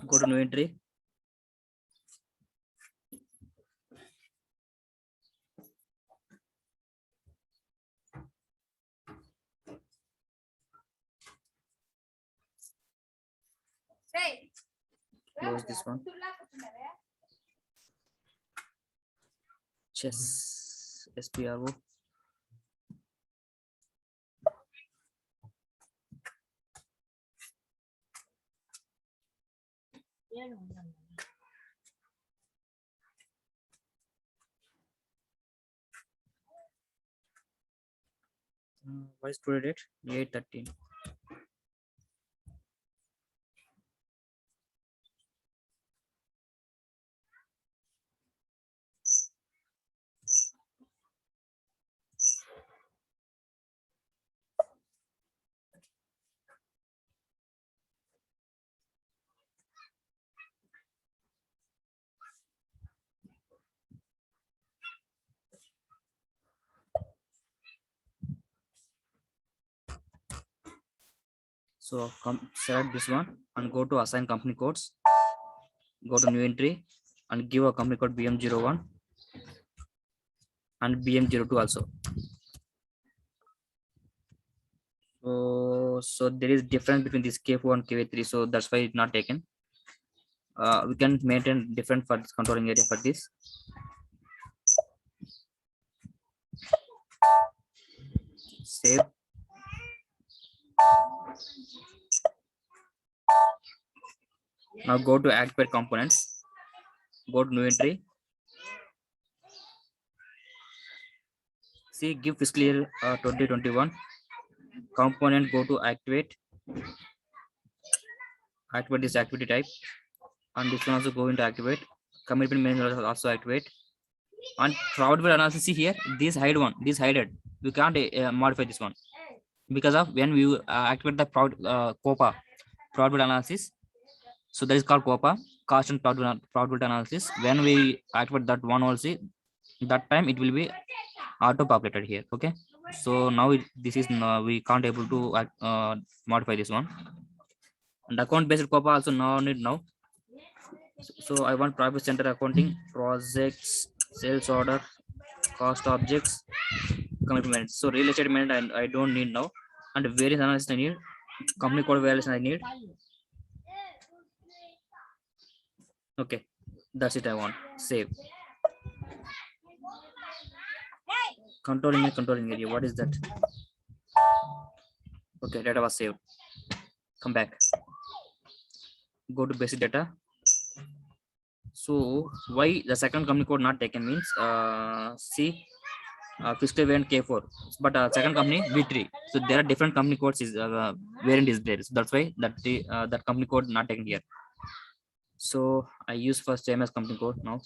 Go to new entry. Close this one. Chess SPRO. What is today date? 8/13. So select this one and go to assign company codes. Go to new entry and give a company code BM01 and BM02 also. So there is difference between this K4 and K3, so that's why it's not taken. We can maintain different for this controlling area for this. Save. Now go to activate components. Go to new entry. See, give fiscal year 2021 component. Go to activate. Activate this activity type, and this one also go into activate. Commitment manager also activate. And probability analysis, see here, this hide one, this hided. We can't modify this one because of when we activate the COPA probability analysis. So that is called COPA, cost and probability analysis. When we activate that one also, that time it will be auto populated here. Okay, so now this is we can't able to modify this one. And account based COPA also now need now. So I want private center accounting, projects, sales order, cost objects, commitments. So real estate management I don't need now, and various analysis I need, company code valuation I need. Okay, that's it. I want save. Controlling area. What is that? Okay, data was saved. Come back. Go to basic data. So why the second company code not taken means see fiscal variant K4, but second company V3. So there are different company codes is variant is there. So that's why that company code not taken here. So I use first same as company code now.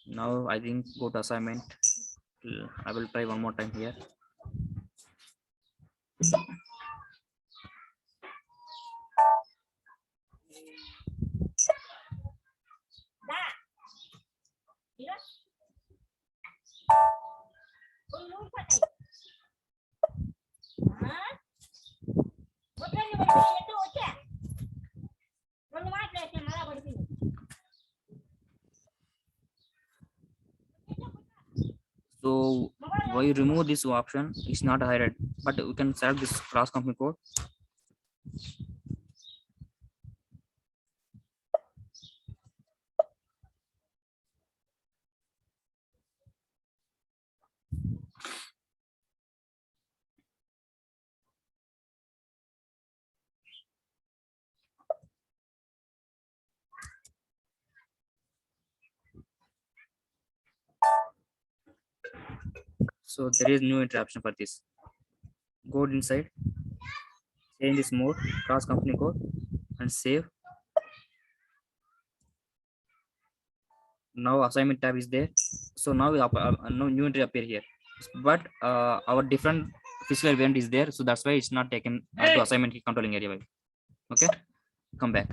Now I think go to assignment. I will try one more time here. So why remove this option? It's not hidden, but we can select this cross company code. So there is new interruption for this. Go inside, change this mode, cross company code, and save. Now assignment tab is there. So now no new entry appear here, but our different physical event is there, so that's why it's not taken to assignment controlling area. Okay, come back.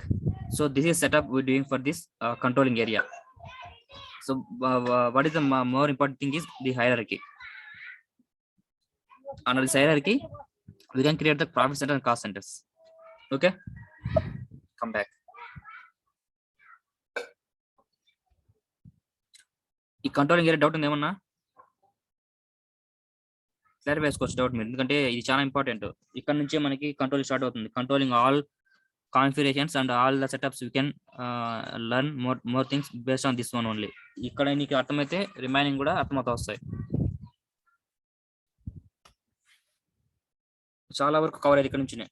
So this is setup we're doing for this controlling area. So what is the more important thing is the hierarchy. Under this hierarchy, we can create the profit center and cost centers. Okay, come back. ఈ controlling area doubt ఉంది ఏమన్నా? Clarify చేసుకోవచ్చు doubt మీరు, ఎందుకంటే ఇది చాలా important. ఇక్కడ నుంచే మనకి కంట్రోల్ స్టార్ట్ అవుతుంది. Controlling all configurations and all the setups you can learn more things based on this one only. ఇక్కడ నీకు అర్థమైతే రిమైనింగ్ కూడా అర్థమవుతా వస్తాయి. చాలా వరకు కవర్ అయ్యేది ఇక్కడ నుంచినే.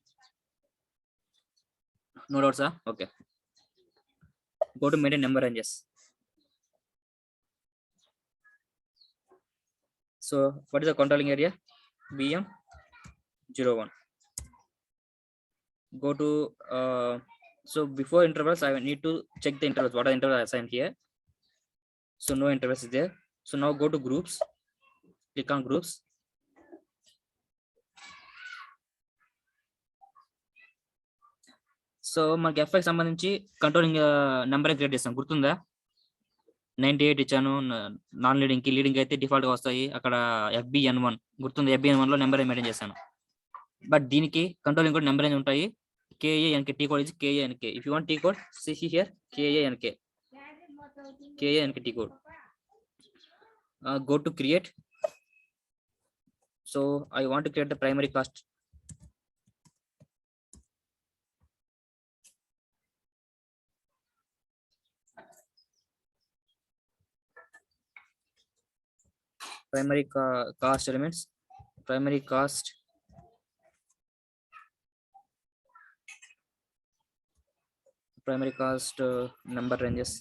నో డౌట్సా? Okay, go to maintain number ranges. So what is the controlling area? BM01. Go to so before intervals I need to check the intervals. What are the intervals assigned here? So no intervals is there. So now go to groups, click on groups. So మనకి ఎఫ్ఐకి సంబంధించి controlling number create చేస్తాం, గుర్తుందా? 98 ఇచ్చాను non leading కి, leading అయితే default గా వస్తాయి. అక్కడ FBN1 గుర్తుంది, FBN1 లో నెంబర్ మెయింటైన్ చేశాను. బట్ దీనికి కంట్రోలింగ్ కూడా నెంబర్ అనేది ఉంటాయి. KANK, T code is KANK. If you want T code, see here KANK T code. Go to create. So I want to create the primary cost. Primary cost elements, primary cost, primary cost number ranges.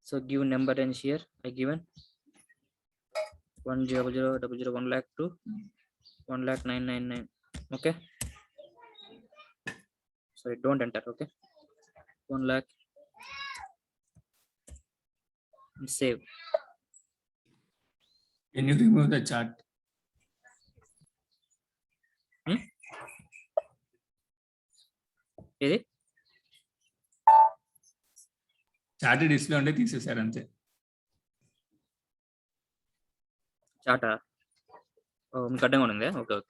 So give number range here. I given 100,000 1 lakh to 1,09,99. Okay, sorry, don't enter. Okay, 1 lakh. Save. Can you remove the chart? ఇది chart display ఉంటే తీసేసారు అంతే. చాటా మీకు అడ్డంగా ఉంది. Okay okay,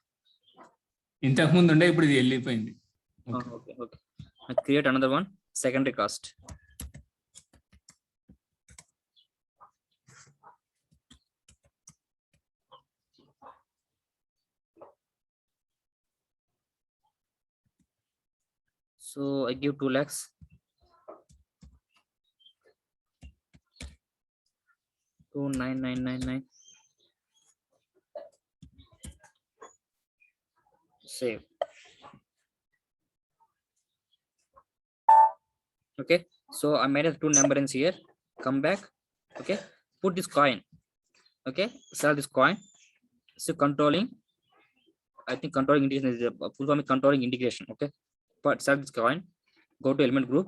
ఇంతకు ముందు ఉండే ఇప్పుడు ఇది వెళ్ళిపోయింది. Okay okay, create another one, secondary cost. So I give 2 lakhs. To 9999. Save. Okay, so I made a 2 numbers here. Come back. Okay, put this coin. Okay, sell this coin. So controlling, I think controlling integration is the full form is controlling integration. Okay, but select this coin, go to element group.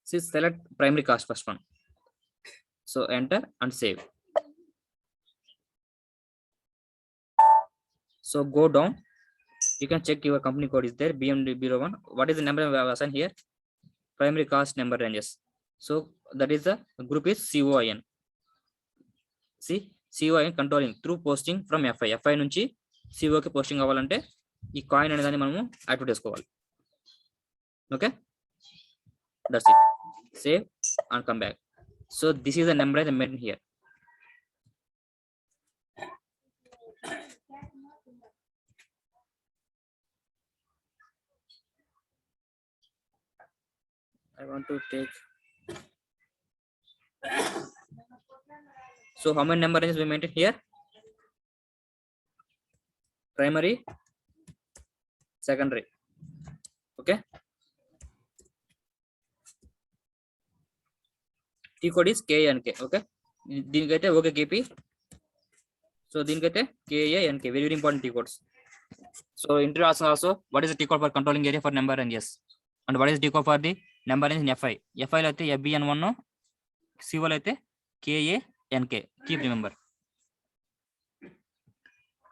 See, select primary cost first one. So enter and save. So go down. You can check your company code is there, BM01. What is the number we have assigned here? Primary cost number ranges. So that is the group is COIN. See, COIN controlling through posting from FI. FI నుంచి CO కి posting అవ్వాలంటే ఈ coin అనే దాన్ని మనము activate చేసుకోవాలి. Okay, that's it. Save and come back. So this is the number I maintain here. I want to take. So how many number ranges we maintain here? Primary, secondary. Okay, T code is KANK. Okay, దీనికైతే okay KP. So దీనికైతే KANK, very very important T codes. So interview asks also, what is the T code for controlling area for number and yes, and what is the T code for the number in FI? FI లో అయితే FBN1, CO లో అయితే KANK. Keep remember.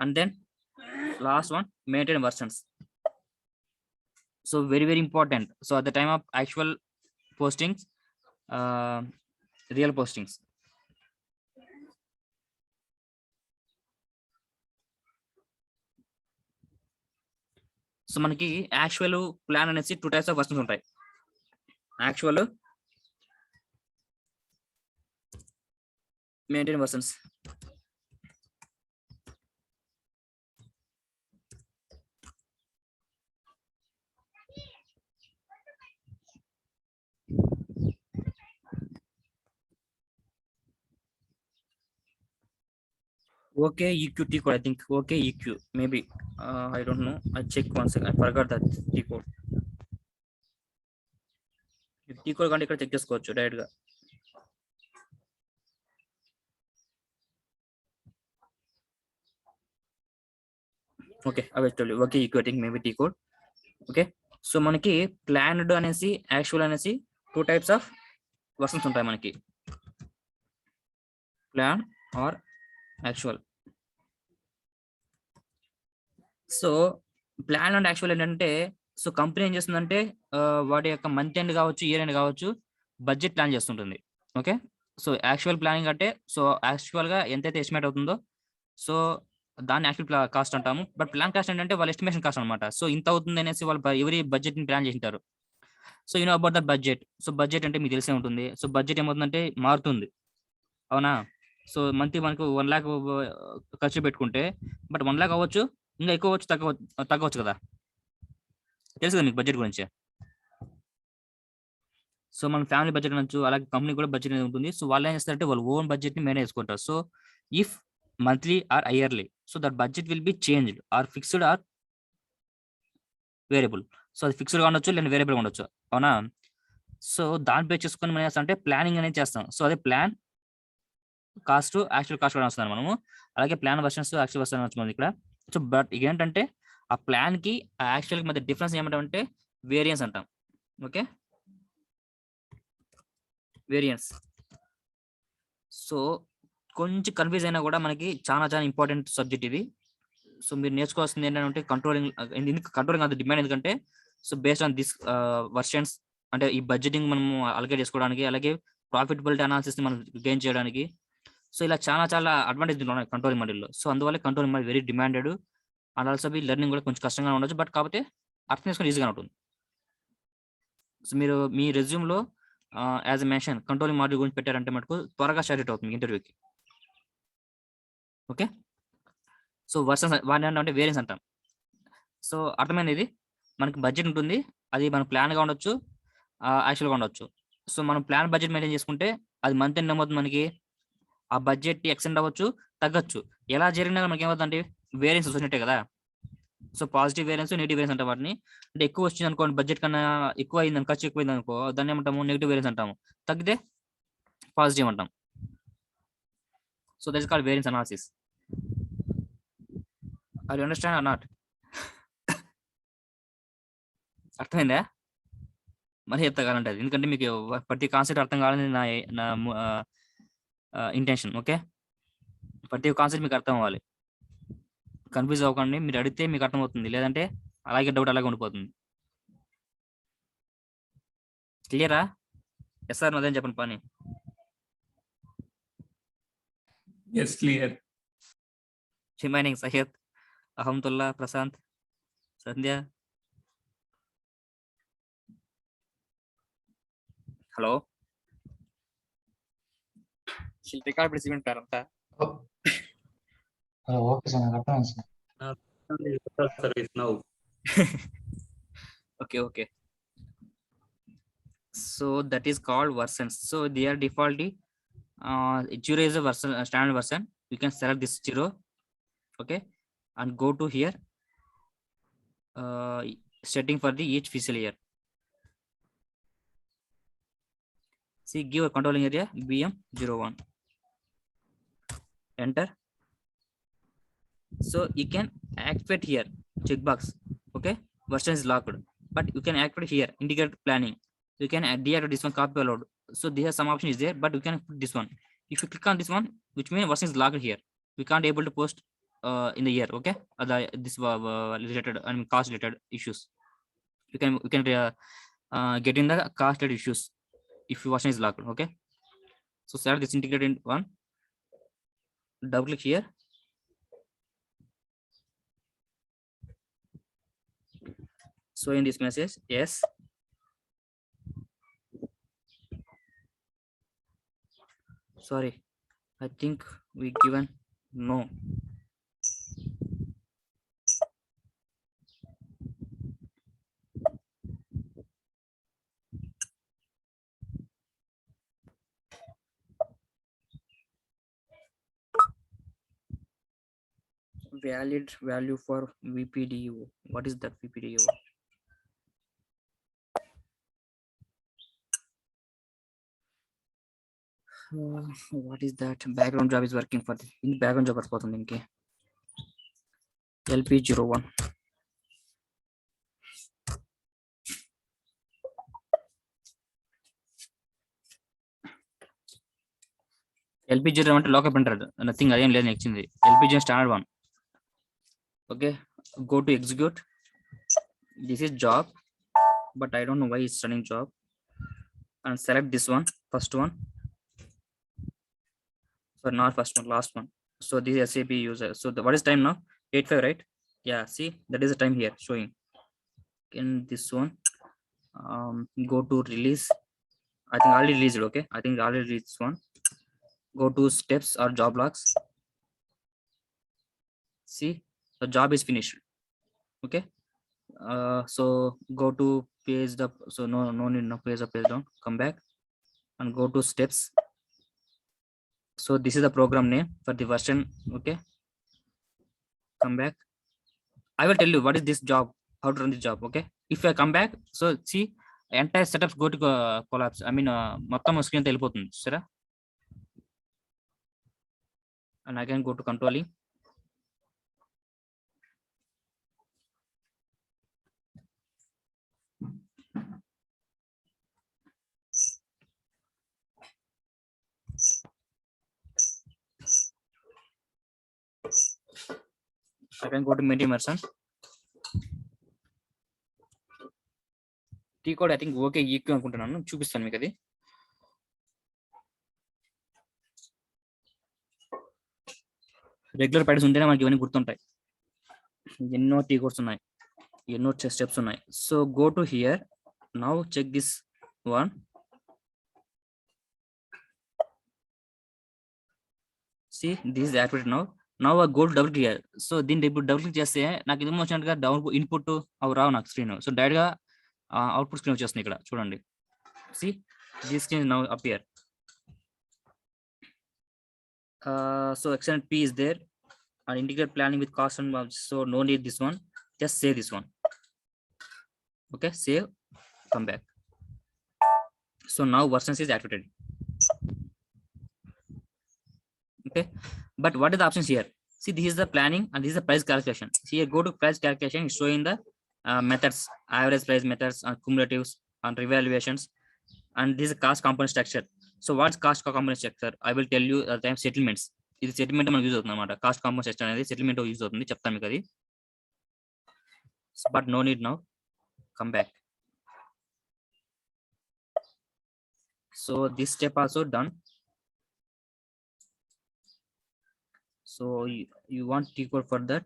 And then last one, maintain versions. So very important. So at the time of actual postings, real postings. So మనకి actual plan అనేసి 2 types of versions ఉంటాయి. Actual, maintain versions. Okay, EQ T code, I think. Okay, EQ, maybe. I don't know. I check one second. I forgot that T code. T code కంటే ఇక్కడ check చేసుకోవచ్చు direct గా. Okay, I will tell you. Okay, EQ, I think maybe T code. Okay, so మనకి planned అనేసి actual అనేసి 2 types of versions ఉంటాయి మనకి. Plan or actual. So plan and actual ఏంటంటే, సో కంపెనీ ఏం చేస్తుందంటే వాటి యొక్క మంత్ ఎండ్ కావచ్చు, ఇయర్ ఎండ్ కావచ్చు, బడ్జెట్ ప్లాన్ చేస్తుంటుంది. ఓకే, సో యాక్చువల్ ప్లానింగ్ అంటే, సో యాక్చువల్ గా ఎంతైతే ఎస్టిమేట్ అవుతుందో, సో దాన్ని యాక్చువల్ కాస్ట్ అంటాము. బట్ ప్లాన్ కాస్ట్ ఏంటంటే వాళ్ళ ఎస్టిమేషన్ కాస్ట్ అనమాట. సో ఇంత అవుతుంది అనేసి వాళ్ళు ఎవరి బడ్జెట్ ని ప్లాన్ చేసింటారు. So you know about that budget. So budget అంటే మీకు తెలిసే ఉంటుంది. సో బడ్జెట్ ఏమవుతుందంటే మారుతుంది, అవునా? సో మంత్లీ మనకు 1 lakh ఖర్చు పెట్టుకుంటే, బట్ 1 lakh అవ్వచ్చు, ఇంకా ఎక్కువ అవ్వచ్చు, తగ్గవచ్చు కదా. తెలుసు కదా మీకు బడ్జెట్ గురించి. సో మన ఫ్యామిలీ బడ్జెట్ అనొచ్చు, అలాగే కంపెనీ కూడా బడ్జెట్ అనేది ఉంటుంది. సో వాళ్ళు ఏం చేస్తారంటే వాళ్ళ ఓన్ బడ్జెట్ ని మేనేజ్ చేసుకుంటారు. So if monthly or yearly, so that budget will be changed or fixed or variable. So అది ఫిక్స్డ్ గా ఉండొచ్చు లేదా వేరియబుల్ గా ఉండొచ్చు, అవునా? సో దాన్ని బేస్ చేసుకొని మనం చేస్తాం అంటే ప్లానింగ్ అనేది చేస్తాం. సో అదే ప్లాన్ కాస్ట్, యాక్చువల్ కాస్ట్ కూడా వస్తుంది మనము. అలాగే ప్లాన్ వర్షన్స్, యాక్చువల్ వర్షన్ వచ్చింది ఇక్కడ. సో బట్ ఏంటంటే ఆ ప్లాన్ కి ఆ యాక్చువల్ కి మధ్య డిఫరెన్స్ ఏమంటామంటే వేరియన్స్ అంటాం. Okay, variance. సో కొంచెం కన్ఫ్యూజ్ అయినా కూడా మనకి చాలా చాలా ఇంపార్టెంట్ సబ్జెక్ట్ ఇది. సో మీరు నేర్చుకోవాల్సింది ఏంటంటే కంట్రోలింగ్. ఎందుకు కంట్రోలింగ్ అంత డిమాండ్ ఎందుకంటే, so based on this versions, అంటే ఈ బడ్జెటింగ్ మనం అలకేట్ చేసుకోవడానికి, అలాగే ప్రాఫిటబిలిటీ అనాలిసిస్ మనం గెయిన్ చేయడానికి. సో ఇలా చాలా చాలా అడ్వాంటేజ్ ఉన్నాయి కంట్రోలింగ్ మాడ్యూల్లో. సో అందువల్ల controlling module very demanded. And also be learning కూడా కొంచెం కష్టంగా ఉండొచ్చు, బట్ కాకపోతే అర్థం చేసుకొని ఈజీగా ఉంటుంది. సో మీరు మీ రెజ్యూమ్లో as a mention controlling module గురించి పెట్టారంటే మటుకు త్వరగా స్టార్ట్ అవుతుంది ఇంటర్వ్యూకి. ఓకే, సో వర్షన్స్ వాటి అంటే వేరియన్స్ అంటాం. సో అర్థమైంది ఇది. మనకి బడ్జెట్ ఉంటుంది, అది మన ప్లాన్గా ఉండొచ్చు, యాక్చువల్గా ఉండొచ్చు. సో మనం ప్లాన్ బడ్జెట్ మెయింటైన్ చేసుకుంటే అది మంత్ ఎండ్ ఏమవుతుంది మనకి, ఆ బడ్జెట్ ఎక్స్టెండ్ అవ్వచ్చు, తగ్గచ్చు. ఎలా జరిగినా మనకి ఏమవుతుందంటే వేరియన్స్ వచ్చినట్టే కదా. So positive variance, negative variance అంటాం వాటిని. అంటే ఎక్కువ వచ్చింది అనుకోండి, బడ్జెట్ కన్నా ఎక్కువ అయింది, ఖర్చు ఎక్కువ అయింది అనుకో, దాన్ని ఏమంటాము నెగిటివ్ వేరియన్స్ అంటాము. తగ్గితే పాజిటివ్ అంటాం. So that is called variance analysis. Are you understand or not? అర్థమైందా? మరి చెప్తా కావాలంటే అది, ఎందుకంటే మీకు ప్రతి కాన్సెప్ట్ అర్థం కావాలని నా ఇంటెన్షన్. ఓకే, ప్రతి కాన్సెప్ట్ మీకు అర్థం అవ్వాలి, కన్ఫ్యూజ్ అవ్వకండి. మీరు అడిగితే మీకు అర్థమవుతుంది, లేదంటే అలాగే డౌట్ అలాగే ఉండిపోతుంది. క్లియరా? ఎస్ సార్, అదేం చెప్పండి పని. Yes, clear. Remaining Syed, Ahmatullah, Prashant, Sandhya. Hello, record president ఉంటారంతా. ఓకే సార్, నాకు అర్థమైంది sir. Service now. Okay. So that is called versions. So their default zero is a version, standard version. You can select this 0, okay, and go to here, setting for the each fiscal year. See, give a controlling area BM01. Enter. So you can activate here checkbox. Okay, version is locked, but you can activate here integrated planning. You can deactivate this one, copy allowed. So there some option is there, but you can put this one. If you click on this one, which means version is locked here, we can't able to post in the year. Okay, this related and cost related issues. You can get in the cost related issues if your version is locked. Okay, so select this integrated one, double click here. So in this message, yes. Sorry, I think we given no. Valid value for VPDU. What is that VPDU? What is that? Background job is working for in background job అయిపోతుంది ఇంకే LP01. LP01 అంటే local printer nothing అదేం లేదు నెక్కింది LP01 standard one. Okay, go to execute. This is job, but I don't know why it's running job. And select this one, first one. So not first one, last one. So this is SAP user. So what is time now? 8:05, right? Yeah, see that is the time here showing. In this one, go to release. I think already released. Okay, I think already released this one. Go to steps or job logs. See, the job is finished. Okay, so go to page the, so no need, no page up, page down, come back and go to steps. So this is the program name for the version. Okay, come back. I will tell you what is this job, how to run this job. Okay, if I come back, so see entire setups go to collapse. I mean మొత్తం screen అంతా వెళ్ళిపోతుంది సరే. And I can go to controlling. I can go to maintain version. T code I think okay EQ అనుకుంటున్నాను, చూపిస్తాను మీకు అది. Regular patterns ఉంటేనే మనకి ఇవన్నీ గుర్తుంటాయి. ఎన్నో టీ కోడ్స్ ఉన్నాయి, ఎన్నో స్టెప్స్ ఉన్నాయి. So go to here now, check this one. See, this is activated now. Now I go to double click here. So దీన్ని ఇప్పుడు డబుల్ క్లిక్ చేస్తే నాకు ఇది వచ్చినట్టుగా డౌన్ ఇన్పుట్ అవి రావు నాకు స్క్రీన్. సో డైరెక్ట్ గా అవుట్పుట్ స్క్రీన్ వచ్చేస్తుంది ఇక్కడ చూడండి. See, this screen now appear. So extended P is there and integrate planning with cost and so no need this one, just save this one. Okay, save, come back. So now versions is activated. Okay, but what is the options here? See, this is the planning and this is the price calculation. See here, go to price calculation, it's showing the methods, average price methods and cumulatives and revaluations, and this is cost component structure. So what's cost component structure? I will tell you at the time settlements. ఇది settlement మనకు use అవుతుంది అనమాట. Cost compound section అనేది settlement use అవుతుంది, చెప్తాను మీకు అది. But no need now, come back. So this step also done. So you want T code for that?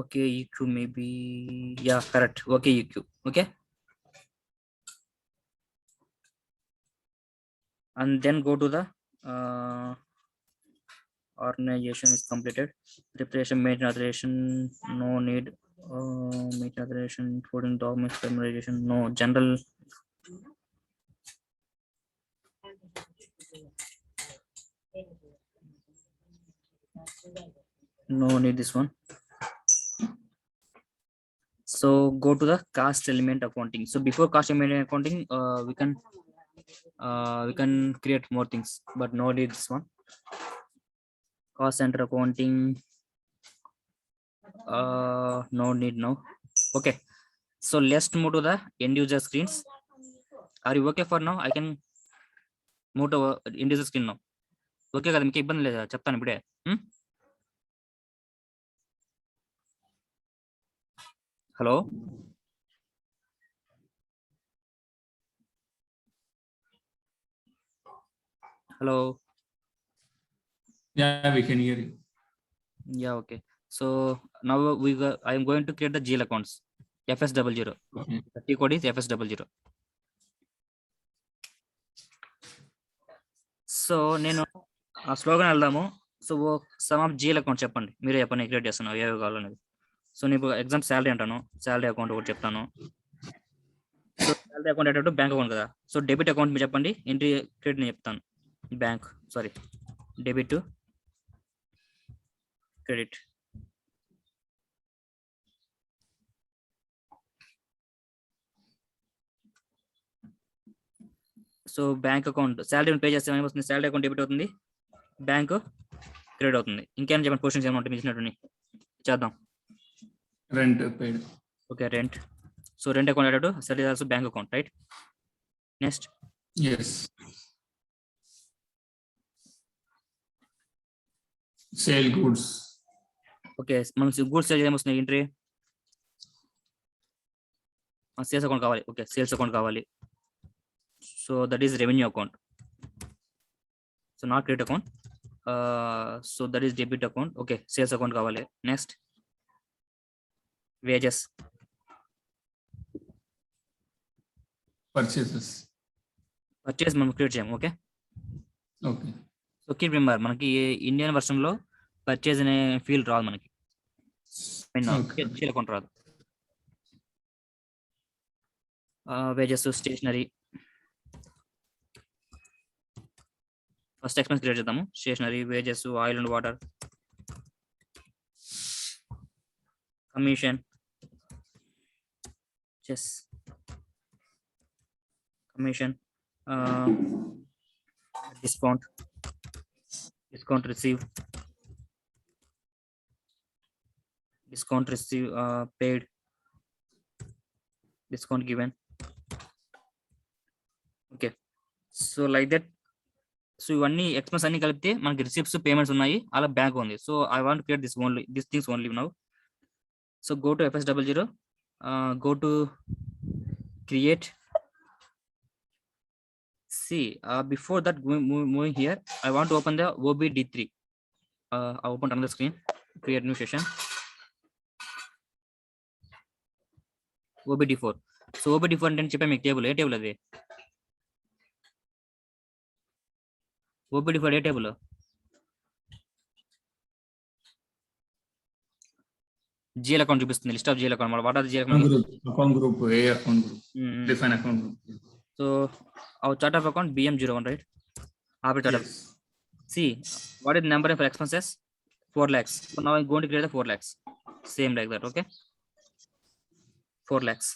Okay, EQ maybe, yeah, correct. Okay, EQ. Okay, and then go to the organization is completed. Preparation, maintenance authorization, no need. Maintenance authorization, including documents summarization, no. General, no need this one. So go to the cost element accounting. So before cost element accounting, we can create more things, but no need this one. Cost center accounting. No need now. Okay. So let's move to the end user screens. Are you okay for now? I can move to end user screen now. Okay కదా, మీకు ఇబ్బంది లేదా? చెప్తాను ఇప్పుడే. Hello hello. Yeah, we can hear you. Yeah, okay. So now I am going to create the GL accounts. FS00. Okay. The T code is FS00. So నేను ఆ slogan వెళ్దాము. So some of GL account చెప్పండి, మీరే చెప్పండి create చేస్తాను ఏవి కావాలనేది. So నేను ఎగ్జామ్ శాలరీ అంటాను, శాలరీ అకౌంట్ ఒకటి చెప్తాను. సో శాలరీ అకౌంట్ ఏంటంటే బ్యాంక్ అకౌంట్ కదా. సో డెబిట్ అకౌంట్ మీరు చెప్పండి, ఎంట్రీ క్రెడిట్ నేను చెప్తాను. Bank sorry debit to credit. So bank account salary pay చేస్తే ఏమవుతుంది? శాలరీ అకౌంట్ డెబిట్ అవుతుంది, బ్యాంక్ క్రెడిట్ అవుతుంది. ఇంకేమైనా చెప్పండి, క్వశ్చన్స్ ఏమంటే మించినట్టు చేద్దాం. Rent paid. Okay, rent. So rent account అయ్యాడు, salary also bank account, right? Next Yes. Sale goods. Okay, మనం గూడ్స్ సేల్ ఏమొస్తుంది? ఎంట్రీ సేల్స్ అకౌంట్ కావాలి. ఓకే, సేల్స్ అకౌంట్ కావాలి. So that is revenue account. So not credit account. So that is debit account. Okay, sales account కావాలి. Next wages. Purchases. Purchase మనం create చేయం. Okay, Okay. So keep remember, మనకి Indian version లో purchase అనే field రాదు మనకి, Okay. Sale account రాదు. Wages, stationery. First expense create చేద్దాము. Stationery, wages, oil and water, commission, chess, commission, discount, discount receive, discount receive, paid, discount given. Okay, so like that. So ఇవన్నీ expense అన్ని కలిపితే మనకి receipts, payments ఉన్నాయి, అలా bank ఉంది. So I want create this only, this things only now. So go to FS00, go to create. See, before that moving here, I want to open the OBD3. I open another screen, create new session. OBD4. So OBD4 అంటే చెప్పే మీకు table, ఏ table అది? OBD4 ఏ table? GL account చూపిస్తుంది, list of GL account. What are GL Account account? group. Account group. A account group. Define account group. సో our chart of account BM01, right? Our chart of, Yes. see what is the number of expenses? 4 lakhs. So now I'm going to create the 4 lakhs, same like that. Okay, 4 lakhs.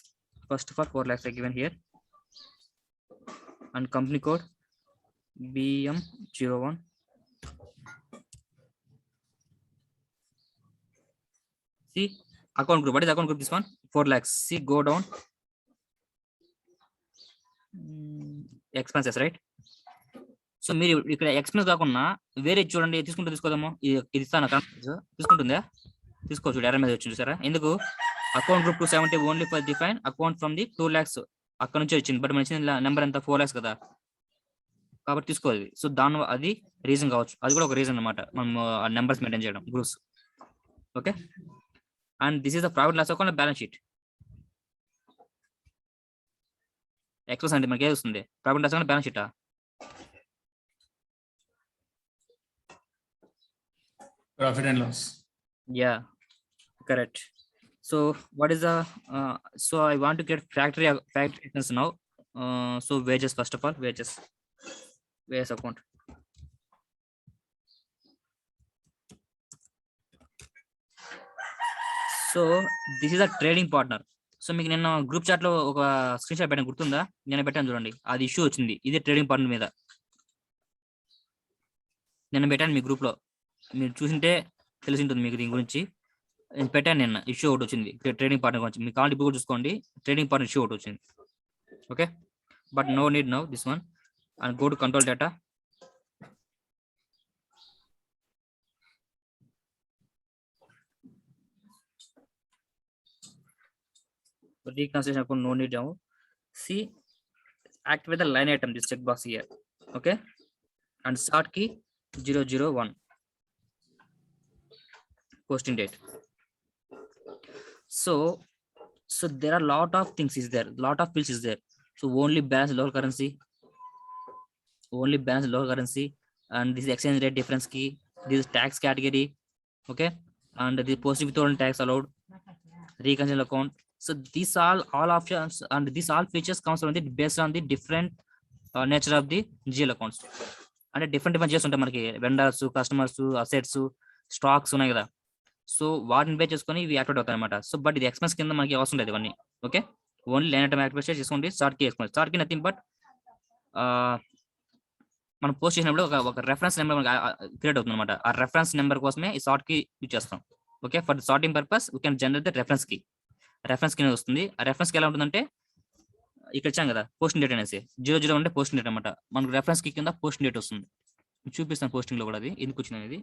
First of all, 4 lakhs are given here, and company code BM01. See, account group. What is account group? This one, 4 lakhs. See, go down. Expenses, right? So మీరు ఇక్కడ expense కాకుండా వేరే చూడండి, తీసుకోదాము. ఇది ఇస్తాను, తీసుకుంటుందా? తీసుకోవచ్చు. ఎర్ర మీద వచ్చింది చూసారా? ఎందుకు? Account group 270 only for define account from the 2 lakhs అక్కడ నుంచి వచ్చింది. బట్ మన నెంబర్ ఎంత? 4 lakhs కదా, కాబట్టి తీసుకోవాలి. సో దాని అది రీజన్ కావచ్చు, అది కూడా ఒక రీజన్ అనమాట, మనం నెంబర్స్ మెయింటైన్ చేయడం, groups. Okay, and this is the profit loss account, balance sheet. Expense అంటే మనకి ఏది వస్తుంది? ప్రాఫిట్ లాస్ అకౌంట్, బ్యాలెన్స్ షీటా? Profit and loss. Yeah, correct. So what is the so I want to get factory expense now. So wages, first of all, wages account. So this is a trading partner. So మీకు నేను group chat లో ఒక screen shot పెట్టాను, గుర్తుందా? నేను పెట్టాను చూడండి, అది ఇష్యూ వచ్చింది. ఇదే ట్రేడింగ్ పార్ట్నర్ మీద నేను పెట్టాను మీ గ్రూప్ లో. మీరు చూసింటే తెలిసి ఉంటుంది మీకు దీని గురించి. నేను పెట్టాను నిన్న ఇష్యూ ఒకటి వచ్చింది ట్రేడింగ్ పార్ట్నర్ గురించి. మీకు కావాలి ఇప్పుడు కూడా చూసుకోండి, ట్రేడింగ్ పార్ట్నర్ ఇష్యూ ఒకటి వచ్చింది. Okay, but no need now this one. And go to control data. Reconciliation account no need now. See, activate the line item, this checkbox here. Okay, and start key 001, posting date. So there are lot of things is there, lot of fields is there. So only balance local currency, and this is exchange rate difference key, this is tax category. Okay, and the posting withholding tax allowed, reconcile account. So these all options and these all features comes from the based on the different nature of the GL accounts. అంటే different GLs ఉంటాయి మనకి, vendors, customers, assets, stocks ఉన్నాయి కదా. So వాటిని బే చేసుకొని ఇవి activate అవుతాయి అనమాట. సో బట్ ఇది ఎక్స్పెన్స్ కింద మనకి అవసరం లేదు ఇవన్నీ. Okay, only line item activate చేసుకోండి. స్టార్ట్ కి ఎక్స్పెన్స్, స్టార్ట్ కి నథింగ్ బట్ మనం పోస్ట్ చేసినప్పుడు ఒక రెఫరెన్స్ నెంబర్ మనకి క్రియేట్ అవుతుంది అనమాట. ఆ రెఫరెన్స్ నెంబర్ కోసమే ఈ సార్ట్ కి యూజ్ చేస్తాం. Okay, for sorting purpose we can generate the reference కి. రెఫరెన్స్ కి వస్తుంది. ఆ రెఫరెన్స్ కి ఎలా ఉంటుందంటే ఇక్కడ ఇచ్చాం కదా పోస్టింగ్ డేట్ అనేసి, 00 అంటే పోస్టింగ్ డేట్ అనమాట. మనకు రెఫరెన్స్ కి కింద పోస్టింగ్ డేట్ వస్తుంది. చూపిస్తాను పోస్టింగ్ లో కూడా అది ఎందుకు వచ్చింది అనేది.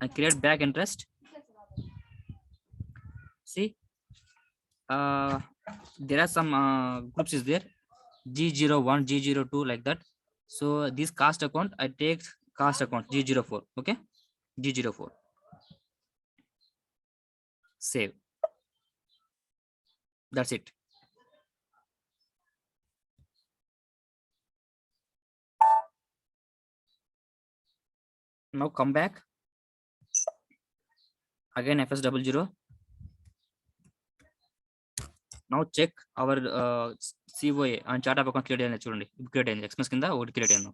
and create back interest. See, there are some groups is there, G01, G02 like that. So this cost account I take cost account G04. Okay, G04, save. That's it. Now come back again, FS00. Now check our COA and chart of account create అయింది చూడండి. ఇప్పుడు create అయింది, expense కింద ఒకటి create అయింది.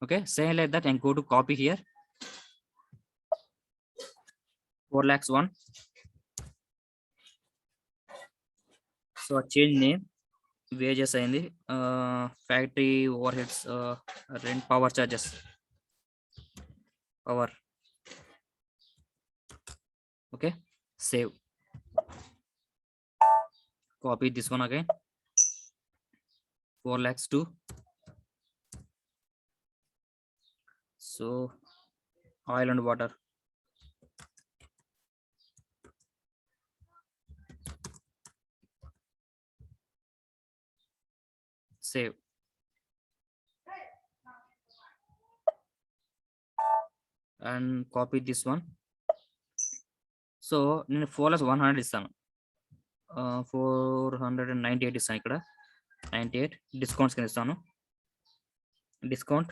Okay, same like that and go to copy here 4,01,000. So change name, wages అయింది, factory overheads, rent, power charges, power. Okay, save. Copy this one again, 4,02,000. So oil and water, save. And copy this one. So నేను 4,100 ఇస్తాను, 498 ఇస్తాను. ఇక్కడ 98 discounts కింద ఇస్తాను. Discount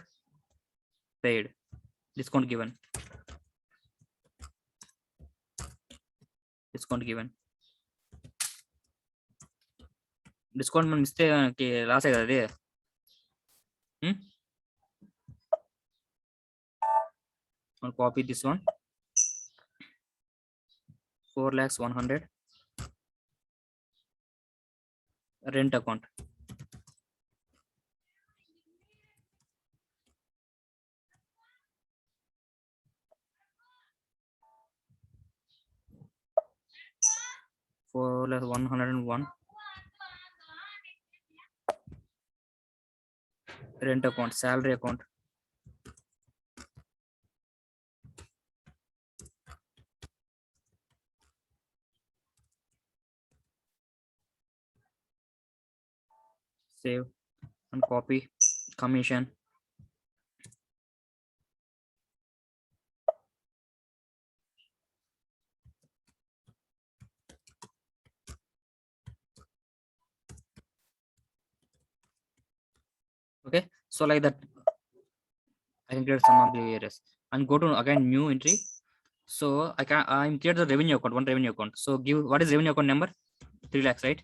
paid, discount given, discount given. Discount మనం ఇస్తే మనకి లాసే కదా అది. Copy this one, 4,100,000 rent account. For 101 rent account, salary account. Save and copy commission. Okay, so like that I can create some of the areas and go to again new entry. So I'm create the revenue account, one revenue account. So give what is revenue account number, 3 lakhs, right?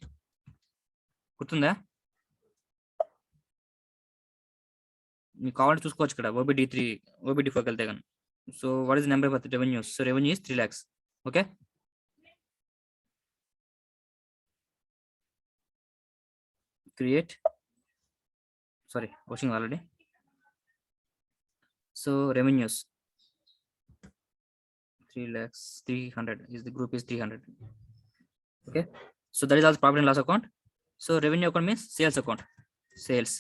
గుర్తుందా? మీకు కావాలంటే చూసుకోవచ్చు ఇక్కడ OBD3, OBD4 వెళ్తే కానీ. So what is number of revenue? So revenue is 3 lakhs. Okay, create, sorry watching already. So revenues 3 lakhs 300 is the group is 300. Okay, so that is also profit and loss account. So revenue account means sales account. Sales.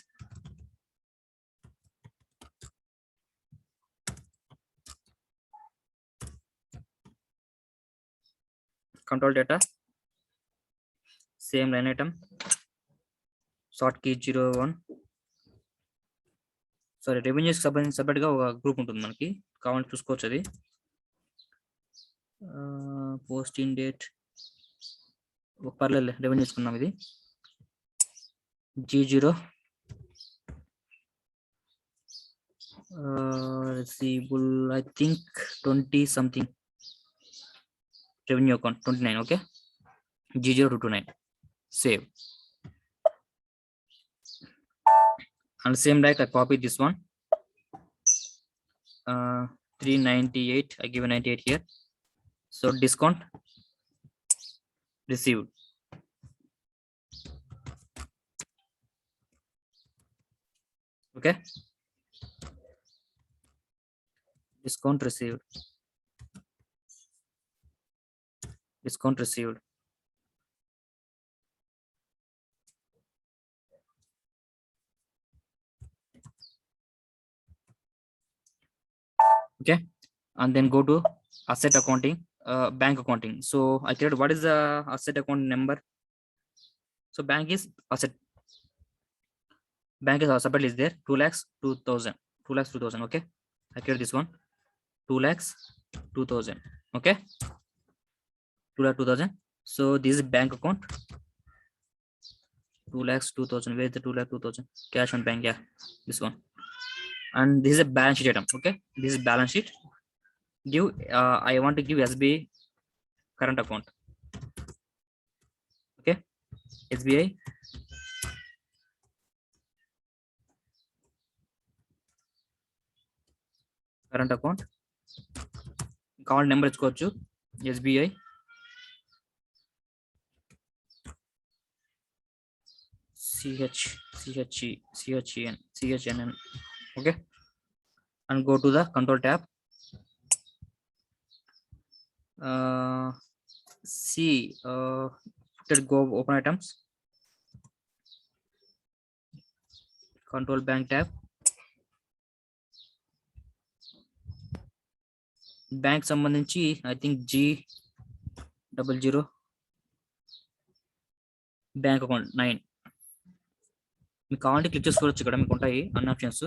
Control data, same line item, short key 01. Sorry revenues separate గా ఒక group ఉంటుంది మనకి, కావాలంటే చూసుకోవచ్చు. అది posting date పర్లేదు, revenue తీసుకున్నాం. ఇది G0 receivable I think 20 something, revenue account 29. Okay, G0229, save. And same like I copied this one, 398, I give a 98 here. So discount received. Okay, discount received, discount received. Okay, and then go to asset accounting, bank accounting. So I create what is the asset account number. So bank is asset, bank is separate is there, 2 lakhs 2000, 2 lakhs 2000. Okay, I create this one, 2 lakhs 2000. Okay, 2 lakh 2000. So this is bank account, 2 lakhs 2000. Where is the 2 lakh 2000? Cash on bank, yeah, this one. And this is a balance sheet item. Okay, this is balance sheet. Give I want to give SBI current account. Okay, SBI current account, account number ఇచ్చుకోవచ్చు, SBI CHNN. Okay, and go to the control tab. See, go open items, control bank tab, bank సంబంధించి I think G00 bank account 9. మీకు కావాలంటే click చేసుకోవచ్చు, ఇక్కడ మీకు ఉంటాయి అన్ని options.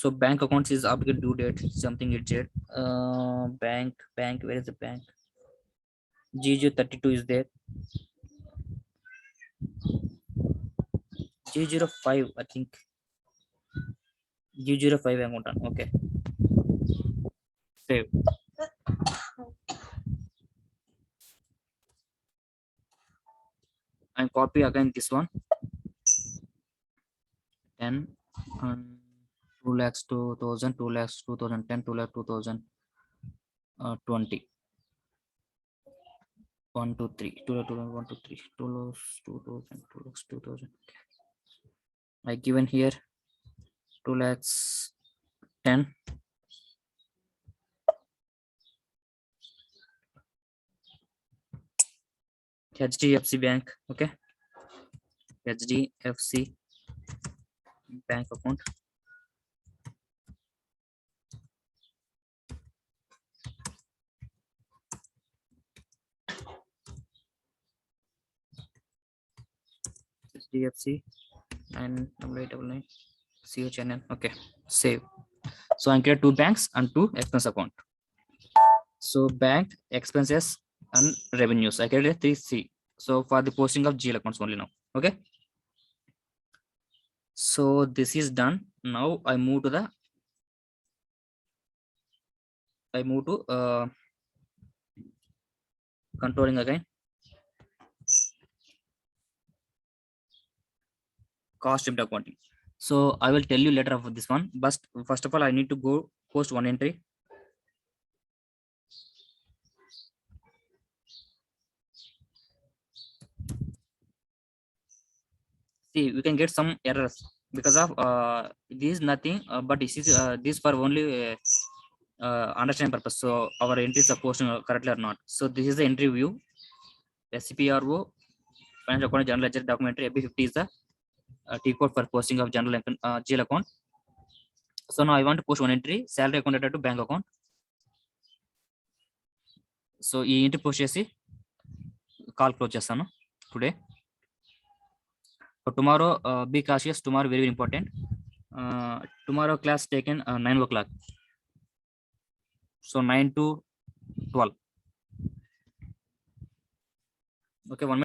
So bank accounts is applicable due date something it said. Bank, where is the bank? G032 is there. G05 I think, G05 account. Okay, save. And copy again this one, 10 and 2 lakhs 2000, 2 lakhs 2010, 2 lakh 2020, 1 2 3, 2 lakh 1 2 3, 2 lakhs 2000, 2 lakhs 2000. I given here 2 lakhs 10. HDFC Bank. Okay, HDFC bank account. HDFC 98899 CHNN. Okay, save. So I create 2 banks and 2 expense account. So bank, expenses and revenues, I created 3C. So for the posting of GL accounts only now. Okay, so this is done. Now I move to controlling again, cost impact accounting. So I will tell you later of this one, but first of all I need to go post one entry. See, we can get some errors because of this is nothing, but this is this for only understand purpose. So our entries are posting correctly or not. So this is the entry view. SCPRO, financial account, general ledger, documentary. AB50 is the T code for posting of general GL account. So now I want to post one entry, salary account to bank account. So ఈ ఇంటి post చేసి call close చేస్తాను today. Tomorrow be cautious, tomorrow very important. Tomorrow class taken 9 o'clock. సో 9 to 12. Okay, 1 minute.